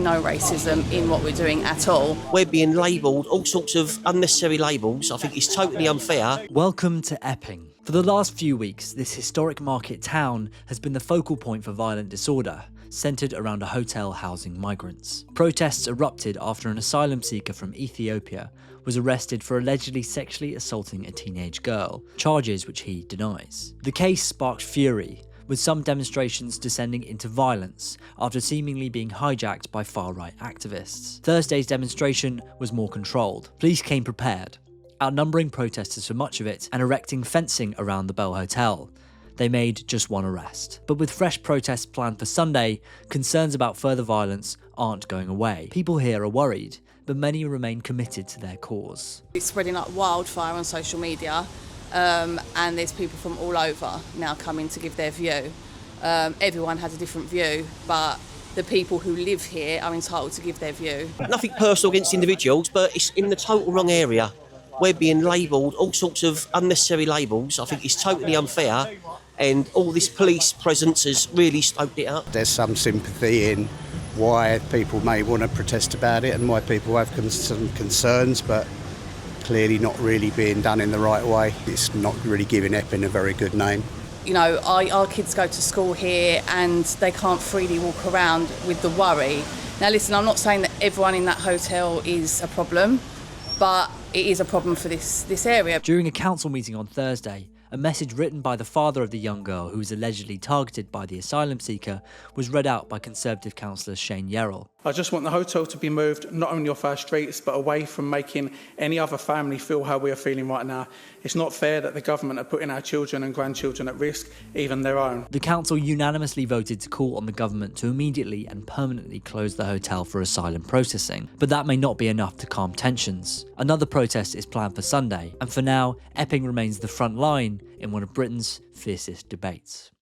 no racism in what we're doing at all. We're being labelled all sorts of unnecessary labels. I think it's totally unfair. Welcome to Epping. For the last few weeks, this historic market town has been the focal point for violent disorder, centred around a hotel housing migrants. Protests erupted after an asylum seeker from Ethiopia was arrested for allegedly sexually assaulting a teenage girl, charges which he denies. The case sparked fury, with some demonstrations descending into violence after seemingly being hijacked by far-right activists. Thursday's demonstration was more controlled. Police came prepared, outnumbering protesters for much of it and erecting fencing around the Bell Hotel. They made just one arrest. But with fresh protests planned for Sunday, concerns about further violence aren't going away. People here are worried, but many remain committed to their cause. It's spreading like wildfire on social media. And there's people from all over now coming to give their view. Everyone has a different view, but the people who live here are entitled to give their view. Nothing personal against individuals, but it's in the total wrong area. We're being labelled all sorts of unnecessary labels. I think it's totally unfair, and all this police presence has really stoked it up. There's some sympathy in why people may want to protest about it and why people have some concerns, but clearly not really being done in the right way. It's not really giving Epping a very good name. You know, our kids go to school here and they can't freely walk around with the worry. Now listen, I'm not saying that everyone in that hotel is a problem, but it is a problem for this area. During a council meeting on Thursday, a message written by the father of the young girl who was allegedly targeted by the asylum seeker was read out by Conservative councillor Shane Yerrell. I just want the hotel to be moved not only off our streets but away from making any other family feel how we are feeling right now. It's not fair that the government are putting our children and grandchildren at risk, even their own. The council unanimously voted to call on the government to immediately and permanently close the hotel for asylum processing, but that may not be enough to calm tensions. Another protest is planned for Sunday, and for now, Epping remains the front line in one of Britain's fiercest debates.